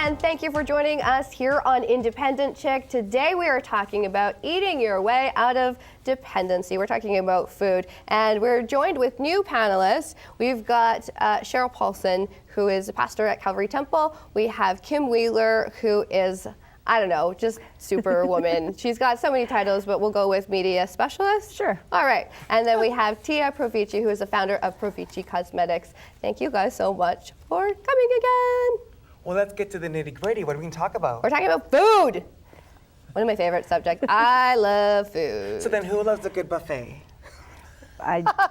and thank you for joining us here on Independent Chick. Today we are talking about eating your way out of dependency. We're talking about food, and we're joined with new panelists. We've got Cherolyn Paulson, who is a pastor at Calvary Temple. We have Kim Wheeler, who is, I don't know, just superwoman. She's got so many titles, but we'll go with media specialist. Sure. All right. And then we have Tia Provici, who is the founder of Provici Cosmetics. Thank you guys so much for coming again. Well, let's get to the nitty-gritty. What are we going to talk about? We're talking about food. One of my favorite subjects. I love food. So then who loves a good buffet?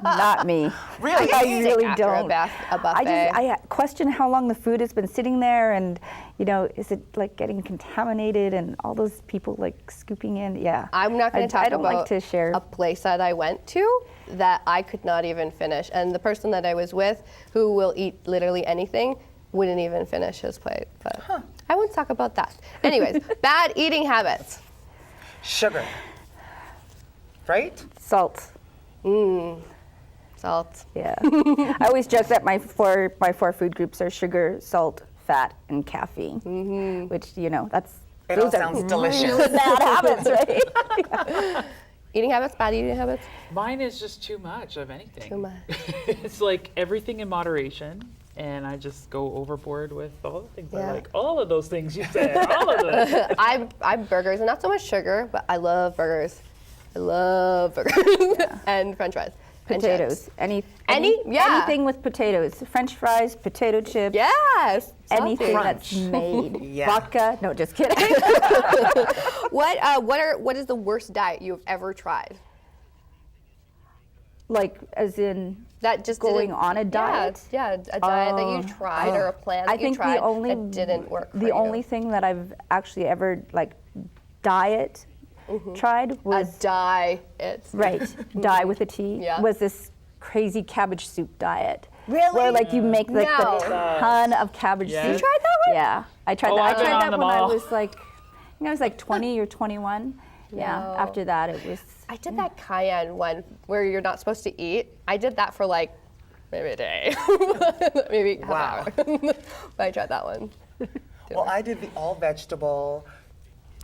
Not me. Really? I really After don't. a buffet. I question how long the food has been sitting there, and is it like getting contaminated, and all those people like scooping in. Yeah. I'm not going to talk I don't about like to share. a place that I went to that I could not even finish, and the person that I was with, who will eat literally anything, wouldn't even finish his plate. But I won't talk about that. Anyways, bad eating habits. Sugar. Right? Salt. Salt. Yeah. I always joke that my four food groups are sugar, salt, fat, and caffeine. Which It all those sounds are delicious. really bad habits, right? Eating habits, bad eating habits. Mine is just too much of anything. Too much. It's like everything in moderation, and I just go overboard with all the things Yeah. I like. All of those things you said, all of them. I'm burgers, and not so much sugar, but I love burgers. I love burgers and French fries. and Potatoes. chips. Anything with potatoes. French fries, potato chips. Yes. Anything salty. that's made. Yeah. Vodka. No, just kidding. What is the worst diet you've ever tried? Like, as in That just going didn't- on a diet? Yeah, a diet that you tried or a plan that I think you tried the only that didn't work for the you. only thing that I've actually ever diet tried a was diet. die with a T Yeah. was this crazy cabbage soup diet. Really? Where you make No. a ton of cabbage Yeah. soup. You tried that one? Yeah, I tried Oh, that. I I've been tried on that them when I all. was I was 20 or 21. Yeah. No. After that, it was. I did that cayenne one where you're not supposed to eat. I did that for maybe a day, maybe half Wow. an hour. But I tried that one. Well, I did the all vegetable,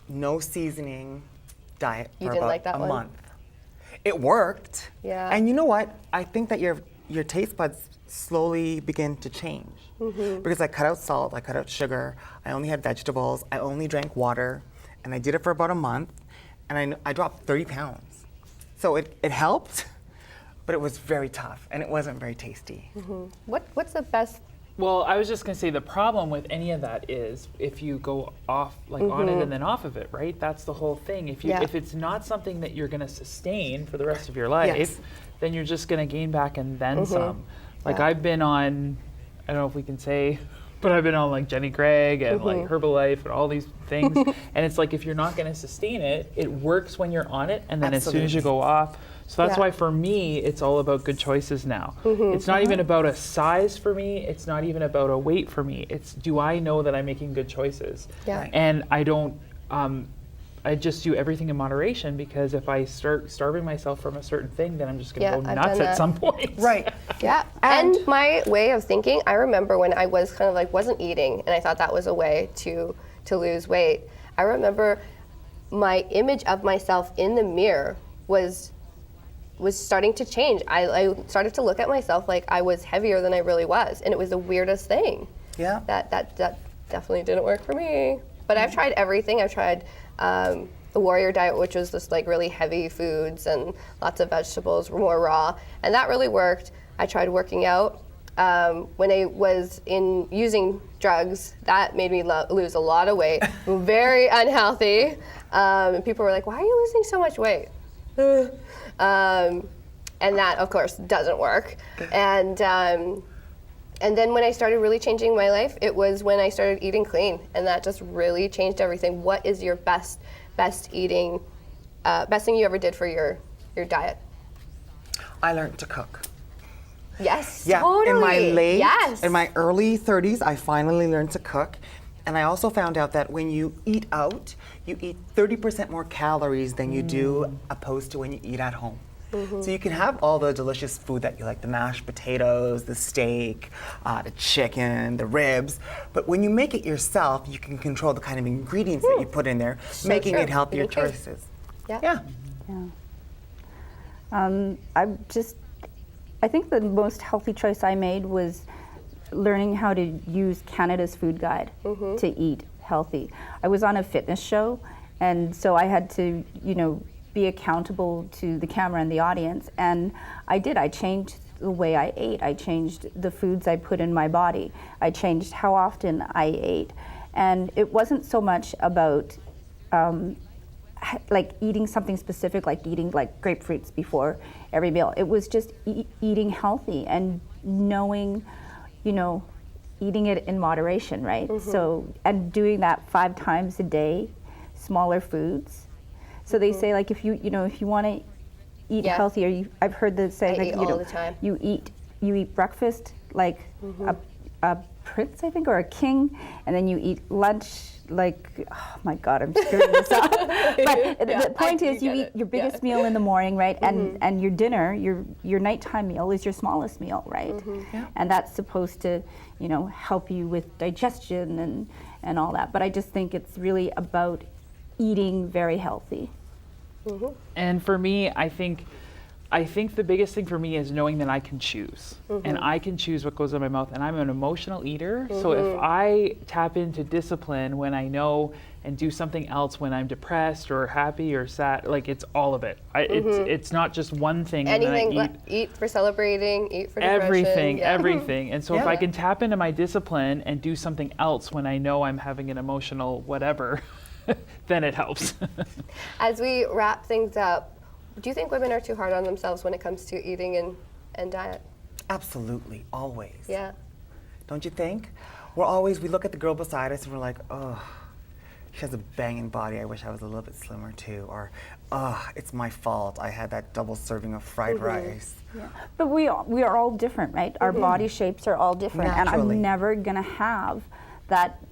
no seasoning diet You for didn't about like that a one? month. It worked. Yeah. And you know what? I think that your taste buds slowly begin to change. Because I cut out salt, I cut out sugar, I only had vegetables, I only drank water, and I did it for about a month, and I dropped 30 pounds. So it helped, but it was very tough, and it wasn't very tasty. What's the best? Well, I was just going to say the problem with any of that is if you go off on it and then off of it, right? That's the whole thing. If it's not something that you're going to sustain for the rest of your life, Yes. then you're just going to gain back and then some. I've been on, I don't know if we can say, but I've been on Jenny Craig and Herbalife and all these things. And it's if you're not going to sustain it, it works when you're on it, and then as soon as you go off. So that's why for me, it's all about good choices now. It's not even about a size for me. It's not even about a weight for me. It's, do I know that I'm making good choices? Yeah. Right. And I don't, I just do everything in moderation, because if I start starving myself from a certain thing, then I'm just going to go I've nuts done at that. some point. Right. Yeah. And my way of thinking, I remember when I was kind of wasn't eating, and I thought that was a way to lose weight. I remember my image of myself in the mirror was starting to change. I started to look at myself like I was heavier than I really was, and it was the weirdest thing. Yeah. That definitely didn't work for me. But I've tried everything. I've tried the warrior diet, which was just really heavy foods and lots of vegetables, more raw, and that really worked. I tried working out. When I was using drugs, that made me lose a lot of weight. Very unhealthy. And people were like, "Why are you losing so much weight?" And that, of course, doesn't work. And then when I started really changing my life, it was when I started eating clean, and that just really changed everything. What is your best eating, best thing you ever did for your diet? I learned to cook. Yes, Yeah, totally. in my early 30s, I finally learned to cook. And I also found out that when you eat out, you eat 30% more calories than you do opposed to when you eat at home. So you can have all the delicious food that you like, the mashed potatoes, the steak, the chicken, the ribs. But when you make it yourself, you can control the kind of ingredients that you put in there, making true. it healthier Eating clean. choices. Yeah. I think the most healthy choice I made was learning how to use Canada's food guide to eat healthy. I was on a fitness show, and so I had to, be accountable to the camera and the audience, and I did. I changed the way I ate. I changed the foods I put in my body. I changed how often I ate. And it wasn't so much about like eating something specific, like eating like grapefruits before every meal. It was just eating healthy and knowing, eating it in moderation, right? So, and doing that 5 times a day, smaller foods. So they say, like, if you want to eat healthier, I've heard the saying, like, eat all the time. you eat breakfast like a prince, I think, or a king, and then you eat lunch like, oh my God, I'm screwing this up. But the point is, you eat your biggest meal in the morning, right? And your dinner, your nighttime meal is your smallest meal, right? And that's supposed to, help you with digestion and all that. But I just think it's really about eating very healthy. And for me, I think the biggest thing for me is knowing that I can choose. And I can choose what goes in my mouth. And I'm an emotional eater. So if I tap into discipline when I know and do something else when I'm depressed or happy or sad, like, it's all of it. It's not just one thing. Anything, and then eat for celebrating, eat for everything, depression. everything. And so if I can tap into my discipline and do something else when I know I'm having an emotional whatever, then it helps. As we wrap things up, do you think women are too hard on themselves when it comes to eating and diet? Absolutely, always. Yeah. Don't you think? We look at the girl beside us and we're like, oh, she has a banging body. I wish I was a little bit slimmer too. Or, oh, it's my fault. I had that double serving of fried rice. Yeah. But we are all different, right? Our body shapes are all different. Naturally. And I'm never gonna have that,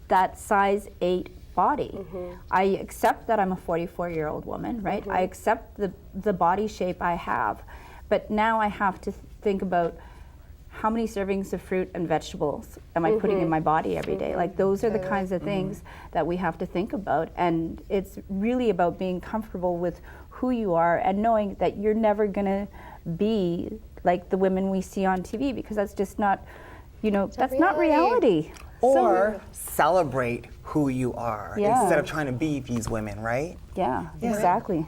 that size 8 body. I accept that I'm a 44-year-old woman, right? I accept the body shape I have. But now I have to think about how many servings of fruit and vegetables am I putting in my body every day? Like, those are the kinds of things that we have to think about. And it's really about being comfortable with who you are and knowing that you're never gonna be like the women we see on TV, because that's just not, that's not reality. Or celebrate who you are Yeah. instead of trying to be these women, right? Yeah, exactly.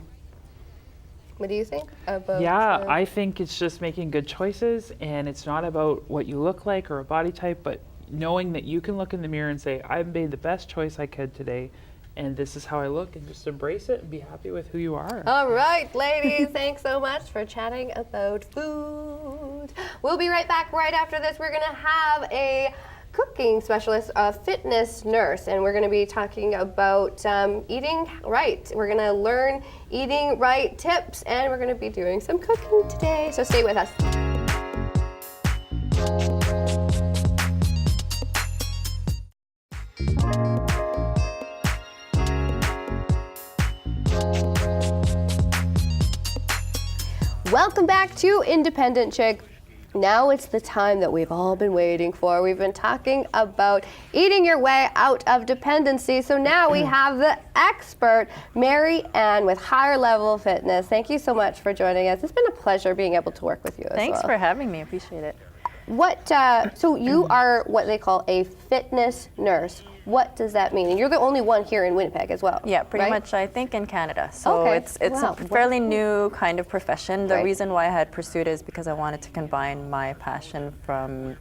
What do you think about? Yeah, I think it's just making good choices, and it's not about what you look like or a body type, but knowing that you can look in the mirror and say, I made the best choice I could today, and this is how I look, and just embrace it and be happy with who you are. All right, ladies, thanks so much for chatting about food. We'll be right back right after this. We're gonna have a cooking specialist, a fitness nurse, and we're going to be talking about eating right. We're going to learn eating right tips, and we're going to be doing some cooking today, so stay with us. Welcome back to Independent Chick. Now it's the time that we've all been waiting for. We've been talking about eating your way out of dependency. So now we have the expert, Mary Ann, with Higher Level Fitness. Thank you so much for joining us. It's been a pleasure being able to work with you as Thanks well. for having me. Appreciate it. So you are what they call a fitness nurse. What does that mean? And you're the only one here in Winnipeg as well. Yeah, pretty right? much, I think, in Canada. So Okay. it's Wow. a fairly new kind of profession. The Right. reason why I had pursued it is because I wanted to combine my passion from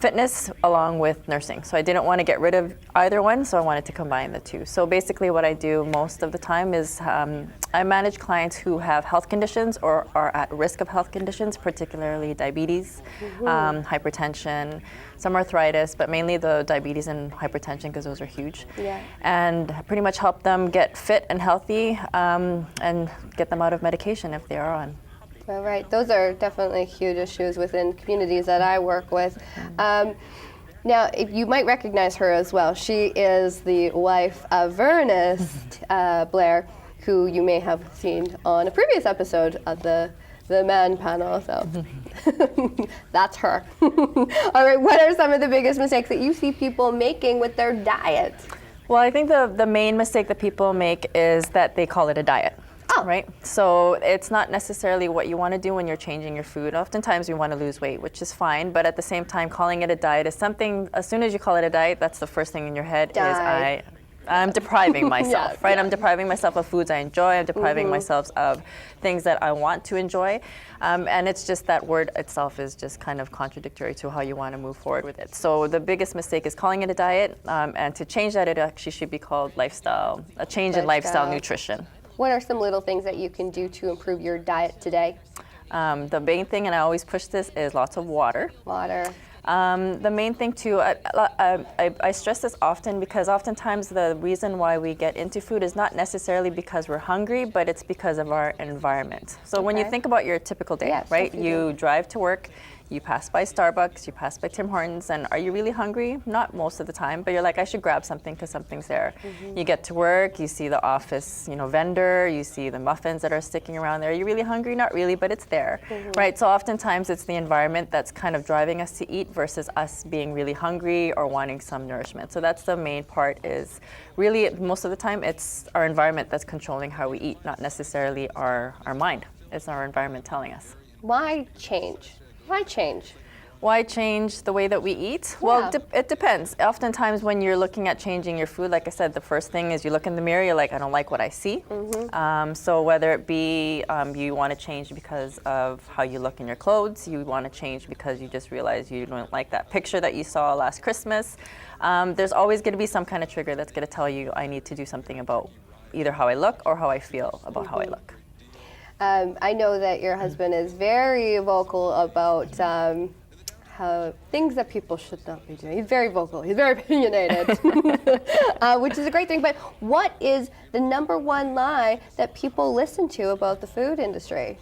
fitness along with nursing. So I didn't want to get rid of either one, so I wanted to combine the two. So basically what I do most of the time is I manage clients who have health conditions or are at risk of health conditions, particularly diabetes, hypertension, some arthritis, but mainly the diabetes and hypertension because those are huge. Yeah. And pretty much help them get fit and healthy and get them out of medication if they are on. All right, those are definitely huge issues within communities that I work with. Now, you might recognize her as well. She is the wife of Ernest, Blair, who you may have seen on a previous episode of the man panel. So that's her. All right, what are some of the biggest mistakes that you see people making with their diet? Well, I think the main mistake that people make is that they call it a diet. Oh. Right? So it's not necessarily what you want to do when you're changing your food. Oftentimes we want to lose weight, which is fine, but at the same time, calling it a diet is something, as soon as you call it a diet, that's the first thing in your head is I'm depriving myself, Yes, right? yes. I'm depriving myself of foods I enjoy. I'm depriving myself of things that I want to enjoy. And it's just that word itself is just kind of contradictory to how you want to move forward with it. So the biggest mistake is calling it a diet. And to change that, it actually should be called lifestyle, a change in lifestyle nutrition. What are some little things that you can do to improve your diet today? The main thing, and I always push this, is lots of water. Water. The main thing too, I stress this often because oftentimes the reason why we get into food is not necessarily because we're hungry, but it's because of our environment. So when you think about your typical day, Yes, right? yes, You drive to work, you pass by Starbucks, you pass by Tim Hortons, and are you really hungry? Not most of the time, but you're like, I should grab something because something's there. You get to work, you see the office, vendor, you see the muffins that are sticking around there. Are you really hungry? Not really, but it's there, right? So oftentimes it's the environment that's kind of driving us to eat versus us being really hungry or wanting some nourishment. So that's the main part, is really most of the time it's our environment that's controlling how we eat, not necessarily our mind. It's our environment telling us. Why change? Why change? Why change the way that we eat? Well, it depends. Oftentimes when you're looking at changing your food, like I said, the first thing is you look in the mirror, you're like, I don't like what I see. So whether it be you want to change because of how you look in your clothes, you want to change because you just realize you don't like that picture that you saw last Christmas, there's always going to be some kind of trigger that's going to tell you I need to do something about either how I look or how I feel about how I look. I know that your husband is very vocal about how things that people should not be doing. He's very vocal. He's very opinionated, which is a great thing. But what is the number one lie that people listen to about the food industry?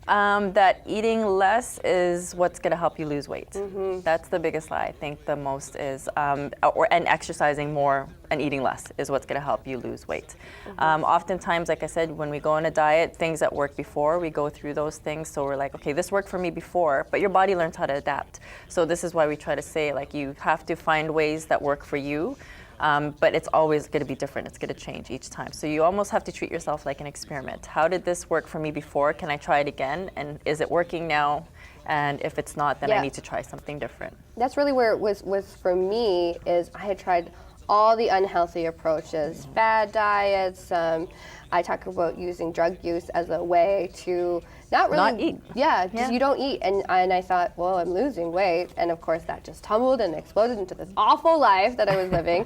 That eating less is what's going to help you lose weight. That's the biggest lie. I think the most is, and exercising more and eating less is what's going to help you lose weight. Oftentimes, like I said, when we go on a diet, things that worked before, we go through those things. So we're like, okay, this worked for me before, but your body learns how to adapt. So this is why we try to say, like, you have to find ways that work for you. But it's always going to be different. It's going to change each time. So you almost have to treat yourself like an experiment. How did this work for me before? Can I try it again? And is it working now? And if it's not, then I need to try something different. That's really where it was for me, is I had tried all the unhealthy approaches, fad diets. I talk about using drug use as a way to not eat. Yeah, just you don't eat. And I thought, well, I'm losing weight. And of course that just tumbled and exploded into this awful life that I was living.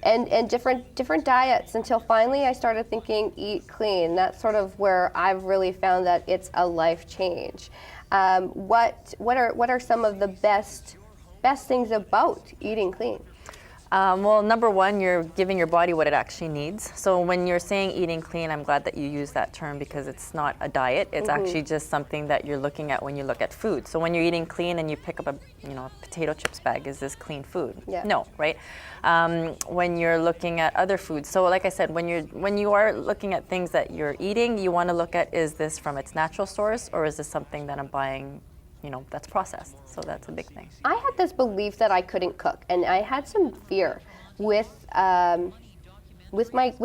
And different diets, until finally I started thinking eat clean. That's sort of where I've really found that it's a life change. What are some of the best things about eating clean? Well, number one, you're giving your body what it actually needs. So when you're saying eating clean, I'm glad that you use that term because it's not a diet. It's actually just something that you're looking at when you look at food. So when you're eating clean and you pick up a potato chips bag, is this clean food? Yeah. No, right? When you're looking at other foods, so like I said, when you are looking at things that you're eating, you want to look at, is this from its natural source or is this something that I'm buying that's processed? So that's a big thing. I had this belief that I couldn't cook, and I had some fear with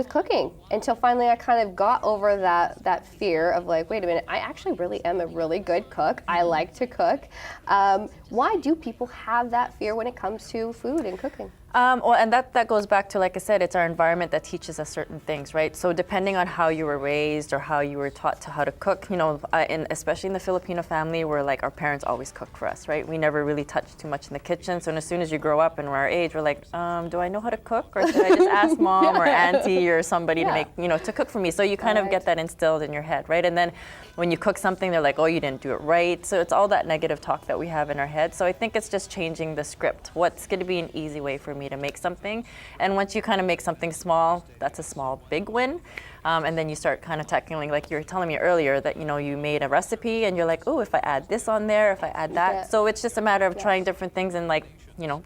cooking, until finally I kind of got over that fear of like, wait a minute, I actually really am a really good cook. I like to cook. Why do people have that fear when it comes to food and cooking? Well, and that goes back to, like I said, it's our environment that teaches us certain things, right? So depending on how you were raised or how you were taught how to cook, especially in the Filipino family, where like our parents always cooked for us, right? We never really touched too much in the kitchen. So as soon as you grow up and we're our age, we're like, do I know how to cook, or should I just ask mom or auntie or somebody to make, to cook for me? So you kind of get that instilled in your head, right? And then when you cook something, they're like, oh, you didn't do it right. So it's all that negative talk that we have in our head. So I think it's just changing the script. What's going to be an easy way for me me to make something. And once you kind of make something small, that's a small, big win. And then you start kind of tackling, like you were telling me earlier, that you made a recipe and you're like, oh, if I add this on there, if I add that. Yeah. So it's just a matter of trying different things and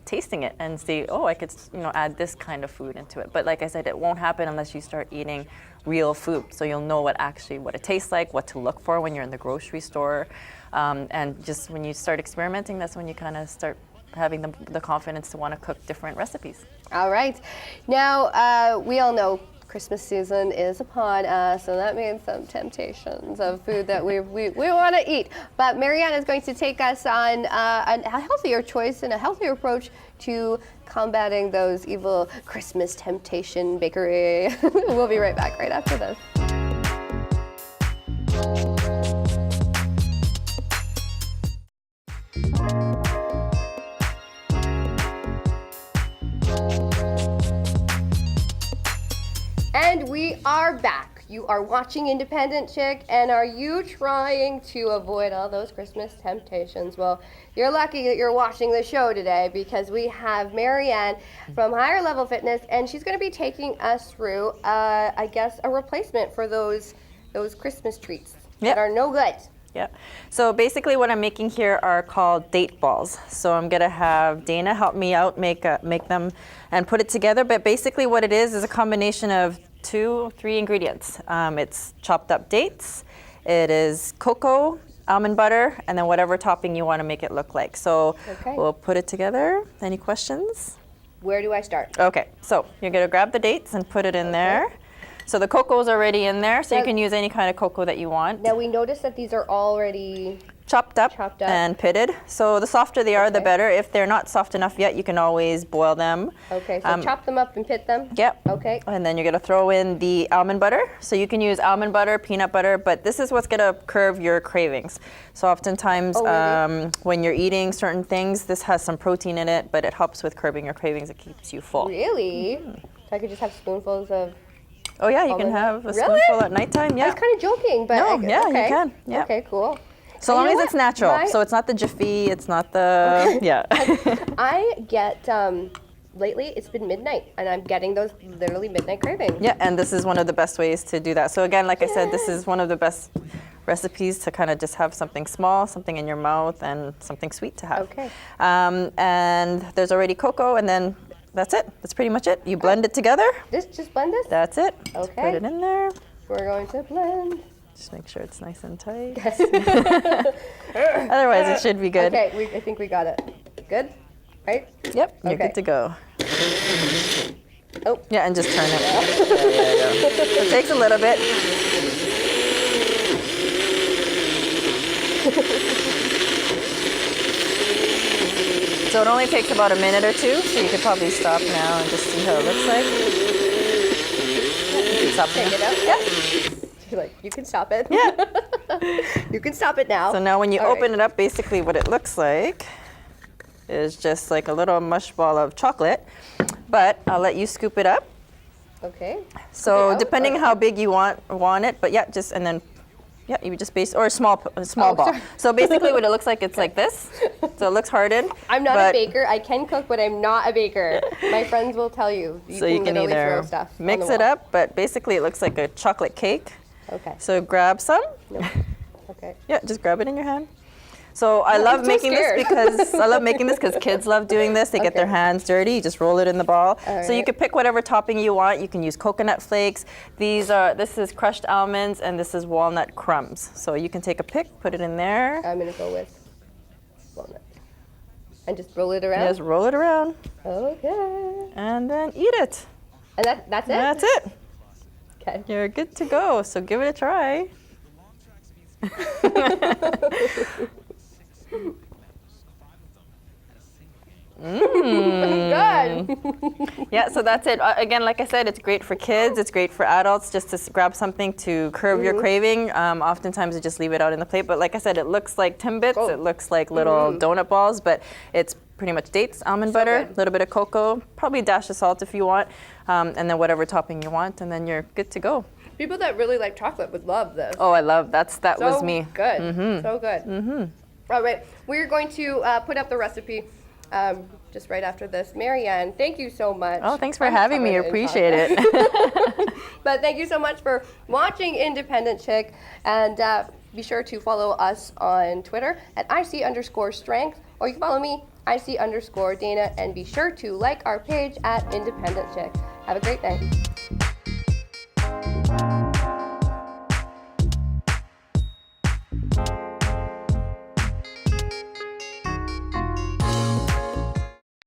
tasting it and see, oh, I could add this kind of food into it. But like I said, it won't happen unless you start eating real food. So you'll know what it tastes like, what to look for when you're in the grocery store. And just when you start experimenting, that's when you kind of start having the confidence to want to cook different recipes. All right. Now, we all know Christmas season is upon us, and that means some temptations of food that we want to eat. But Marianne is going to take us on a healthier choice and a healthier approach to combating those evil Christmas temptation bakery. We'll be right back right after this. And we are back. You are watching Independent Chick, and are you trying to avoid all those Christmas temptations? Well, you're lucky that you're watching the show today, because we have Marianne from Higher Level Fitness, and she's going to be taking us through, I guess, a replacement for those Christmas treats that are no good. Yeah. So basically what I'm making here are called date balls. So I'm going to have Dana help me out make them and put it together. But basically what it is a combination of 2-3 ingredients. It's chopped up dates. It is cocoa, almond butter, and then whatever topping you want to make it look like. So we'll put it together. Any questions? Where do I start? Okay. So you're going to grab the dates and put it in there. So the cocoa is already in there, so you can use any kind of cocoa that you want. Now we notice that these are already chopped up and pitted. So the softer they are, the better. If they're not soft enough yet, you can always boil them. Okay, so chop them up and pit them? Yep. Okay. And then you're going to throw in the almond butter. So you can use almond butter, peanut butter, but this is what's going to curb your cravings. So oftentimes when you're eating certain things, this has some protein in it, but it helps with curbing your cravings. It keeps you full. Really? So I could just have spoonfuls of... Oh yeah, you can have a spoonful at nighttime. Yeah. I was kind of joking, but you can. Yeah. Okay, cool. So long as it's natural. So it's not the Jiffy, it's not the I get lately it's been midnight, and I'm getting those literally midnight cravings. Yeah, and this is one of the best ways to do that. So again, like I said, this is one of the best recipes to kind of just have something small, something in your mouth, and something sweet to have. Okay. And there's already cocoa, and then that's it. That's pretty much it. You blend it together. Just blend this? That's it. Okay. Just put it in there. We're going to blend. Just make sure it's nice and tight. Yes. Otherwise, it should be good. Okay, I think we got it. Good? Right? Yep, you're good to go. Oh. Yeah, and just turn it. There you go. It takes a little bit. So it only takes about a minute or two, so you could probably stop now and just see how it looks like. You can stop Take it out? Yeah. You're like, you can stop it. Yeah. You can stop it now. So now when you All open it up, basically what it looks like is just like a little mush ball of chocolate, but I'll let you scoop it up. Okay. So depending how big you want it, but yeah, just, and then, yeah, you just or a small ball. Sorry. So basically what it looks like, it's like this. So it looks hardened. I'm not a baker. I can cook, but I'm not a baker. My friends will tell you. So you can either throw stuff mix it up, but basically it looks like a chocolate cake. Okay. So grab some. Nope. Okay. Yeah, just grab it in your hand. So I love making this because kids love doing this. They get their hands dirty. You just roll it in the ball. So you can pick whatever topping you want. You can use coconut flakes. This is crushed almonds, and this is walnut crumbs. So you can take a pick, put it in there. I'm gonna go with walnut. And just roll it around? Just roll it around. Okay. And then eat it. And that's it? That's it. Okay. You're good to go. So give it a try. Good. Yeah, so that's it. Again, like I said, it's great for kids. It's great for adults just to grab something to curb your craving. Oftentimes, you just leave it out in the plate. But like I said, it looks like Timbits. It looks like little donut balls, but it's pretty much dates, almond butter, a little bit of cocoa, probably a dash of salt if you want, and then whatever topping you want, and then you're good to go. People that really like chocolate would love this. Oh, I love that. That was me. Good. So good. All right, we're going to put up the recipe just right after this. Marianne, thank you so much. Oh, thanks for I'm having me. covered in Appreciate it. chocolate. But thank you so much for watching Independent Chick, and be sure to follow us on Twitter at IC_strength, or you can follow me, IC_Dana, and be sure to like our page at Independent Chick. Have a great night.